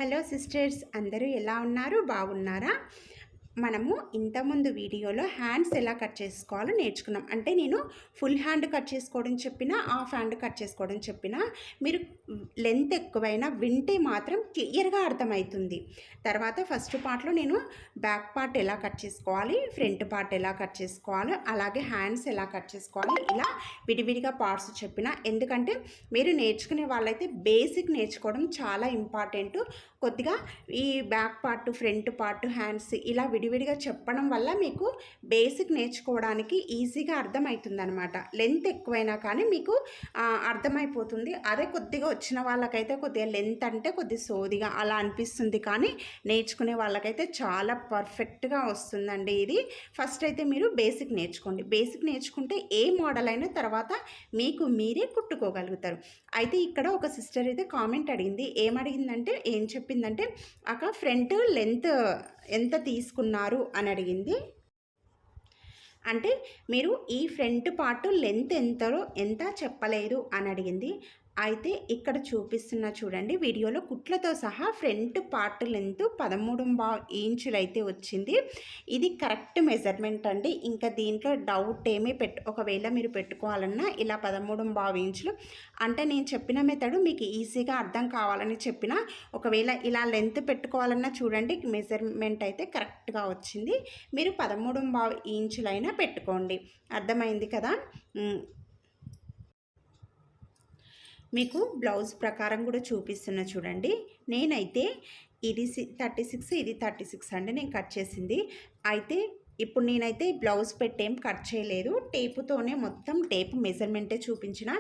Hello sisters, అందరూ ఎలా ఉన్నారు? బాగున్నారా? మనము ఇంతకుముందు వీడియోలో హ్యాండ్స్ ఎలా కట్ చేసుకోవాలో నేర్చుకున్నాం. అంటే నేను ఫుల్ హ్యాండ్ కట్ చేసుకోవడం చెప్పిన, హాఫ్ హ్యాండ్ కట్ చేసుకోవడం చెప్పిన, మీరు లెంత్ ఎక్కువైనా వింటే మాత్రం క్లియర్గా అర్థమవుతుంది. తర్వాత ఫస్ట్ పార్ట్లో నేను బ్యాక్ పార్ట్ ఎలా కట్ చేసుకోవాలి, ఫ్రంట్ పార్ట్ ఎలా కట్ చేసుకోవాలి, అలాగే హ్యాండ్స్ ఎలా కట్ చేసుకోవాలి, ఇలా విడివిడిగా పార్ట్స్ చెప్పిన. ఎందుకంటే మీరు నేర్చుకునే వాళ్ళైతే బేసిక్ నేర్చుకోవడం చాలా ఇంపార్టెంట్. కొద్దిగా ఈ back part, front part, hands ఇలా విడివిడిగా చెప్పడం వల్ల మీకు బేసిక్ నేర్చుకోవడానికి ఈజీగా అర్థమవుతుంది అనమాట. లెంత్ ఎక్కువైనా కానీ మీకు అర్థమైపోతుంది. అదే కొద్దిగా వచ్చిన వాళ్ళకైతే కొద్దిగా లెంత్ అంటే కొద్దిగా సోదిగా అలా అనిపిస్తుంది, కానీ నేర్చుకునే వాళ్ళకైతే చాలా పర్ఫెక్ట్గా వస్తుందండి. ఇది ఫస్ట్ అయితే మీరు బేసిక్ నేర్చుకోండి. బేసిక్ నేర్చుకుంటే ఏ మోడల్ అయినా తర్వాత మీకు మీరే కుట్టుకోగలుగుతారు. అయితే ఇక్కడ ఒక సిస్టర్ అయితే కామెంట్ అడిగింది. ఏమడిగిందంటే, ఏం చెప్పిందంటే, అక్క ఫ్రంట్ లెంత్ ఎంత తీసుకున్నారు అని అడిగింది. అంటే మీరు ఈ ఫ్రంట్ పార్ట్ లెంత్ ఎంత చెప్పలేదు అని అడిగింది. అయితే ఇక్కడ చూపిస్తున్న చూడండి వీడియోలో కుట్లతో సహా ఫ్రంట్ పార్ట్ లెంత్ 13.5 ఇంచులు అయితే వచ్చింది. ఇది కరెక్ట్ మెజర్మెంట్ అండి. ఇంకా దీంట్లో డౌట్ ఏమీ ఒకవేళ మీరు పెట్టుకోవాలన్నా ఇలా 13.5 ఇంచులు అంటే నేను చెప్పిన మెథడ్ మీకు ఈజీగా అర్థం కావాలని చెప్పిన. ఒకవేళ ఇలా లెంత్ పెట్టుకోవాలన్నా చూడండి మెజర్మెంట్ అయితే కరెక్ట్గా వచ్చింది. మీరు 13.5 ఇంచులైనా పెట్టుకోండి. అర్థమైంది కదా? మీకు బ్లౌజ్ ప్రకారం కూడా చూపిస్తున్నా చూడండి. నేనైతే ఇది 36, ఇది 36 అండి నేను కట్ చేసింది. అయితే ఇప్పుడు నేనైతే బ్లౌజ్ పెట్టేం కట్ చేయలేదు, టేపుతోనే మొత్తం టేప్ మెజర్మెంటే చూపించిన.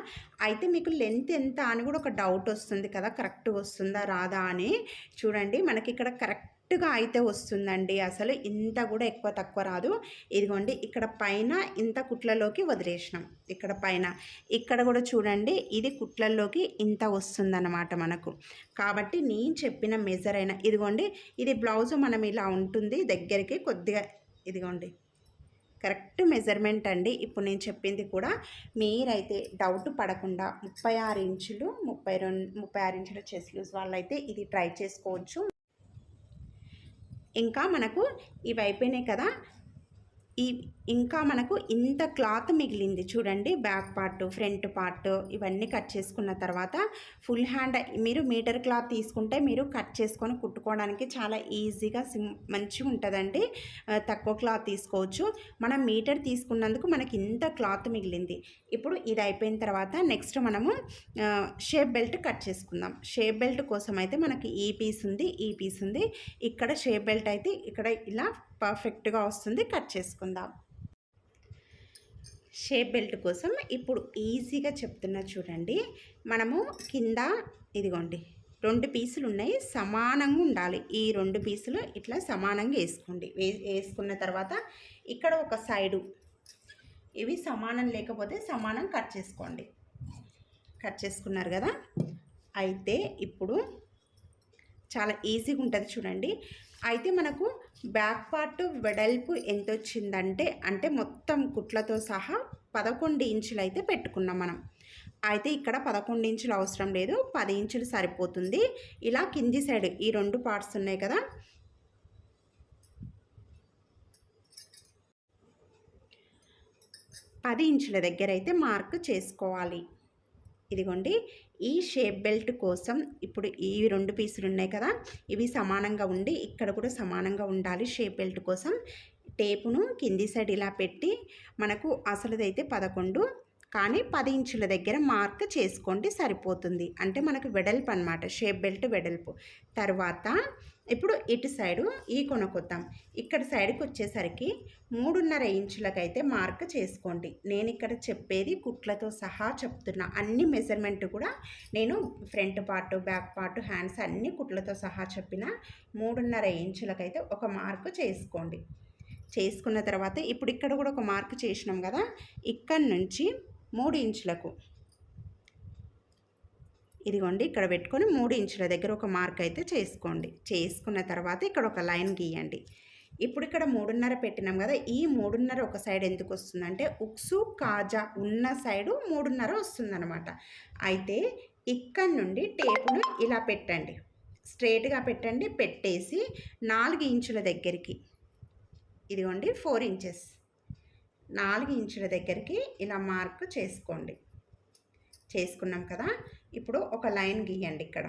అయితే మీకు లెంత్ ఎంత అని కూడా ఒక డౌట్ వస్తుంది కదా, కరెక్ట్గా వస్తుందా రాదా అని. చూడండి మనకి ఇక్కడ కరెక్ట్గా అయితే వస్తుందండి. అసలు ఇంత కూడా ఎక్కువ తక్కువ రాదు. ఇదిగోండి ఇక్కడ పైన ఇంత కుట్లలోకి వదిలేసినాం, ఇక్కడ పైన ఇక్కడ కూడా చూడండి ఇది కుట్లల్లోకి ఇంత వస్తుందన్నమాట మనకు. కాబట్టి నేను చెప్పిన మెజర్ అయినా ఇదిగోండి, ఇది బ్లౌజ్ మనం ఇలా ఉంటుంది దగ్గరికి కొద్దిగా, ఇదిగోండి కరెక్ట్ మెజర్మెంట్ అండి. ఇప్పుడు నేను చెప్పింది కూడా మీరైతే డౌట్ పడకుండా 36 ఇంచులు 36 ఇంచుల చెస్ట్ లూజ్ వాళ్ళైతే ఇది ట్రై చేసుకోవచ్చు. ఇంకా మనకు ఇవి అయిపోయినాయి కదా, ఇంకా మనకు ఇంత క్లాత్ మిగిలింది చూడండి. బ్యాక్ పార్ట్, ఫ్రంట్ పార్ట్ ఇవన్నీ కట్ చేసుకున్న తర్వాత ఫుల్ హ్యాండ్ మీరు మీటర్ క్లాత్ తీసుకుంటే మీరు కట్ చేసుకొని కుట్టుకోవడానికి చాలా ఈజీగా మంచిగా ఉంటుందండి. తక్కువ క్లాత్ తీసుకోవచ్చు. మనం మీటర్ తీసుకున్నందుకు మనకి ఇంత క్లాత్ మిగిలింది. ఇప్పుడు ఇది అయిపోయిన తర్వాత నెక్స్ట్ మనము షేప్ బెల్ట్ కట్ చేసుకుందాం. షేప్ బెల్ట్ కోసం అయితే మనకి ఈ పీస్ ఉంది, ఇక్కడ షేప్ బెల్ట్ అయితే ఇక్కడ ఇలా పర్ఫెక్ట్గా వస్తుంది. కట్ చేసుకుందాం. షేప్ బెల్ట్ కోసం ఇప్పుడు ఈజీగా చెప్తున్నా చూడండి. మనము కింద ఇదిగోండి 2 పీసులు ఉన్నాయి, సమానంగా ఉండాలి. ఈ 2 పీసులు ఇట్లా సమానంగా వేసుకోండి. వేసుకున్న తర్వాత ఇక్కడ ఒక సైడు ఇవి సమానం లేకపోతే సమానం కట్ చేసుకోండి. కట్ చేసుకున్నారు కదా. అయితే ఇప్పుడు చాలా ఈజీగా ఉంటుంది చూడండి. అయితే మనకు బ్యాక్ పార్ట్ వెడల్పు ఎంత వచ్చిందంటే, అంటే మొత్తం కుట్లతో సహా 11 ఇంచులు అయితే పెట్టుకున్నాం మనం. అయితే ఇక్కడ 11 ఇంచులు అవసరం లేదు, 10 ఇంచులు సరిపోతుంది. ఇలా కింది సైడ్ ఈ 2 పార్ట్స్ ఉన్నాయి కదా, 10 ఇంచుల దగ్గర అయితే మార్క్ చేసుకోవాలి. ఇదిగోండి ఈ షేప్ బెల్ట్ కోసం ఇప్పుడు ఈ 2 పీసులు ఉన్నాయి కదా, ఇవి సమానంగా ఉండి ఇక్కడ కూడా సమానంగా ఉండాలి. షేప్ బెల్ట్ కోసం టేపును కింది సైడ్ ఇలా పెట్టి మనకు అసలుదైతే 11 కానీ 10 ఇంచుల దగ్గర మార్క్ చేసుకోండి సరిపోతుంది. అంటే మనకు వెడల్పు అనమాట, షేప్ బెల్ట్ వెడల్పు. తర్వాత ఇప్పుడు ఇటు సైడు ఈ కొనకొద్దాం. ఇక్కడ సైడ్కి వచ్చేసరికి 3.5 ఇంచులకైతే మార్క్ చేసుకోండి. నేను ఇక్కడ చెప్పేది కుట్లతో సహా చెప్తున్నా. అన్ని మెజర్మెంట్ కూడా నేను front part, back part, hands అన్ని కుట్లతో సహా చెప్పిన. 3.5 ఇంచులకైతే ఒక మార్క్ చేసుకోండి. చేసుకున్న తర్వాత ఇప్పుడు ఇక్కడ కూడా ఒక మార్క్ చేసినాం కదా, ఇక్కడ నుంచి 3 ఇంచులకు ఇదిగోండి ఇక్కడ పెట్టుకొని 3 ఇంచుల దగ్గర ఒక మార్క్ అయితే చేసుకోండి. చేసుకున్న తర్వాత ఇక్కడ ఒక లైన్ గీయండి. ఇప్పుడు ఇక్కడ 3.5 పెట్టినాం కదా, ఈ 3.5 ఒక సైడ్ ఎందుకు వస్తుందంటే ఉక్సు కాజా ఉన్న సైడు 3.5 వస్తుందన్నమాట. అయితే ఇక్కడ నుండి టేపును ఇలా పెట్టండి, స్ట్రేట్గా పెట్టండి. పెట్టేసి 4 ఇంచుల దగ్గరికి, ఇదిగోండి 4 ఇంచెస్, 4 ఇంచుల దగ్గరికి ఇలా మార్క్ చేసుకోండి. చేసుకున్నాం కదా. ఇప్పుడు ఒక లైన్ గీయండి. ఇక్కడ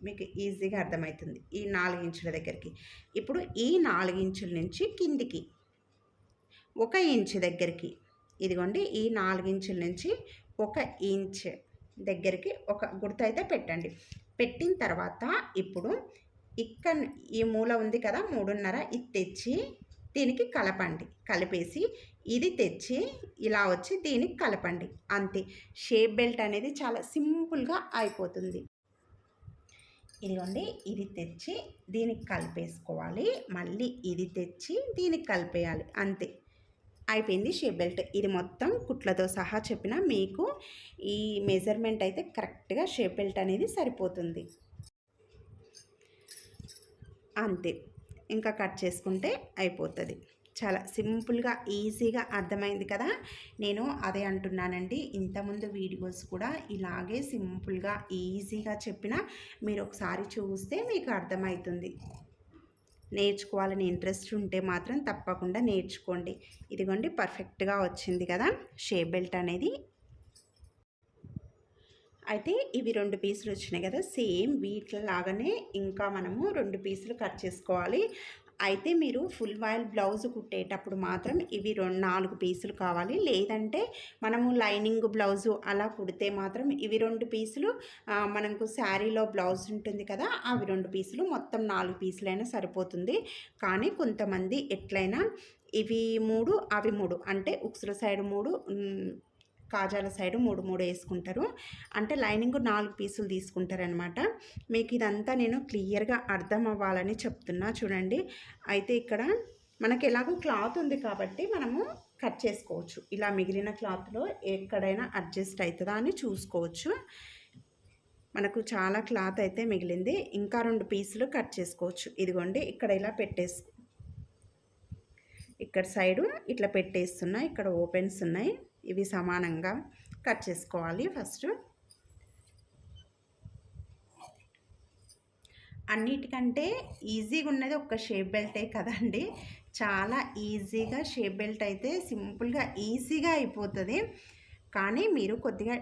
మీకు ఈజీగా అర్థమవుతుంది. ఈ 4 ఇంచుల దగ్గరికి. ఇప్పుడు ఈ 4 ఇంచుల నుంచి కిందికి 1 ఇంచు దగ్గరికి, ఇదిగోండి ఈ 4 ఇంచుల నుంచి 1 ఇంచ్ దగ్గరికి ఒక గుర్తు అయితే పెట్టండి. పెట్టిన తర్వాత ఇప్పుడు ఇక్కడ ఈ మూల ఉంది కదా 3.5, ఇది తెచ్చి దీనికి కలపండి. కలిపేసి ఇది తెచ్చి ఇలా వచ్చి దీనికి కలపండి. అంతే. షేప్ బెల్ట్ అనేది చాలా సింపుల్గా అయిపోతుంది. ఇదిగోండి ఇది తెచ్చి దీనికి కలిపేసుకోవాలి. మళ్ళీ ఇది తెచ్చి దీనికి కలిపేయాలి. అంతే, అయిపోయింది షేప్ బెల్ట్. ఇది మొత్తం కుట్లతో సహా చెప్పిన మీకు ఈ మెజర్మెంట్ అయితే కరెక్ట్గా షేప్ బెల్ట్ అనేది సరిపోతుంది. అంతే, ఇంకా కట్ చేసుకుంటే అయిపోతుంది. చాలా సింపుల్గా ఈజీగా అర్థమైంది కదా. నేను అదే అంటున్నానండి, ఇంతకుముందు వీడియోస్ కూడా ఇలాగే సింపుల్గా ఈజీగా చెప్పిన మీరు ఒకసారి చూస్తే మీకు అర్థమవుతుంది. నేర్చుకోవాలని ఇంట్రెస్ట్ ఉంటే మాత్రం తప్పకుండా నేర్చుకోండి. ఇదిగోండి పర్ఫెక్ట్గా వచ్చింది కదా షేప్ బెల్ట్ అనేది. అయితే ఇవి 2 పీసులు వచ్చినాయి కదా, సేమ్ వీటిలాగానే ఇంకా మనము 2 పీసులు కట్ చేసుకోవాలి. అయితే మీరు ఫుల్ వాయిల్ బ్లౌజ్ కుట్టేటప్పుడు మాత్రం ఇవి 4 పీసులు కావాలి. లేదంటే మనము లైనింగ్ బ్లౌజు అలా కుడితే మాత్రం ఇవి 2 పీసులు, మనకు శారీలో బ్లౌజ్ ఉంటుంది కదా అవి 2 పీసులు, మొత్తం 4 పీసులైనా సరిపోతుంది. కానీ కొంతమంది ఎట్లయినా ఇవి 3 అవి 3 అంటే ఉక్సుల సైడ్ 3 కాజాల సైడు 3 వేసుకుంటారు. అంటే లైనింగ్ 4 పీసులు తీసుకుంటారనమాట. మీకు ఇదంతా నేను క్లియర్గా అర్థం అవ్వాలని చెప్తున్నా చూడండి. అయితే ఇక్కడ మనకి ఎలాగో క్లాత్ ఉంది కాబట్టి మనము కట్ చేసుకోవచ్చు. ఇలా మిగిలిన క్లాత్లో ఎక్కడైనా అడ్జస్ట్ అవుతుందా అని చూసుకోవచ్చు. మనకు చాలా క్లాత్ అయితే మిగిలింది, ఇంకా 2 పీసులు కట్ చేసుకోవచ్చు. ఇదిగోండి ఇక్కడ ఇలా ఇక్కడ సైడు ఇట్లా పెట్టేస్తున్నా, ఇక్కడ ఓపెన్స్ ఉన్నాయి, ఇవి సమానంగా కట్ చేసుకోవాలి. ఫస్ట్ అన్నిటికంటే ఈజీగా ఉన్నది ఒక షేప్ బెల్టే కదండి. చాలా ఈజీగా షేప్ బెల్ట్ అయితే సింపుల్గా ఈజీగా అయిపోతుంది. కానీ మీరు కొద్దిగా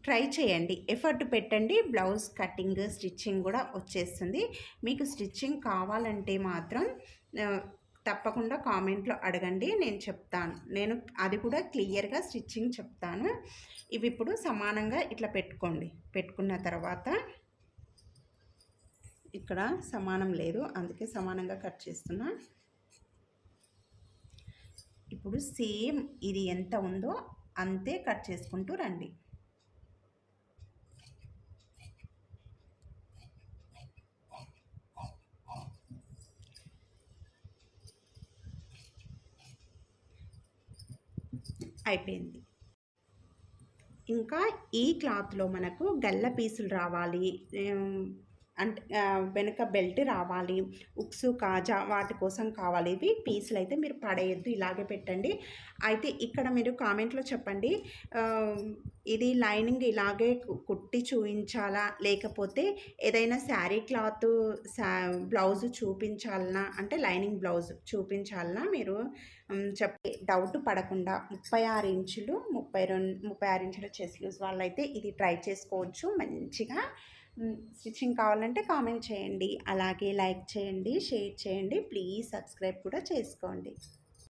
ట్రై చేయండి, ఎఫర్ట్ పెట్టండి. బ్లౌజ్ కటింగ్ స్టిచ్చింగ్ కూడా వచ్చేస్తుంది. మీకు స్టిచ్చింగ్ కావాలంటే మాత్రం తప్పకుండా కామెంట్లో అడగండి, నేను చెప్తాను. నేను అది కూడా క్లియర్గా స్టిచ్చింగ్ చెప్తాను. ఇవి ఇప్పుడు సమానంగా ఇట్లా పెట్టుకోండి. పెట్టుకున్న తర్వాత ఇక్కడ సమానం లేదు, అందుకే సమానంగా కట్ చేస్తున్నా. ఇప్పుడు సేమ్ ఇది ఎంత ఉందో అంతే కట్ చేసుకుంటూ రండి. అయిపోయింది. ఇంకా ఈ క్లాత్లో మనకు గల్ల పీసులు రావాలి, అంటే వెనుక బెల్ట్ రావాలి, ఉక్సు కాజా వాటి కోసం కావాలి. ఇవి పీసులు అయితే మీరు పడేయద్దు, ఇలాగే పెట్టండి. అయితే ఇక్కడ మీరు కామెంట్లో చెప్పండి, ఇది లైనింగ్ ఇలాగే కుట్టి చూపించాలా, లేకపోతే ఏదైనా శారీ క్లాత్ బ్లౌజ్ చూపించాలనా, అంటే లైనింగ్ బ్లౌజ్ చూపించాలనా మీరు చెప్పి డౌట్ పడకుండా 36 ఇంచులు 36 ఇంచుల చెస్ట్ లూజ్ వాళ్ళైతే ఇది ట్రై చేసుకోవచ్చు. మంచిగా స్టిచ్చింగ్ కావాలంటే కామెంట్ చేయండి, అలాగే లైక్ చేయండి, షేర్ చేయండి, ప్లీజ్ సబ్స్క్రైబ్ కూడా చేసుకోండి.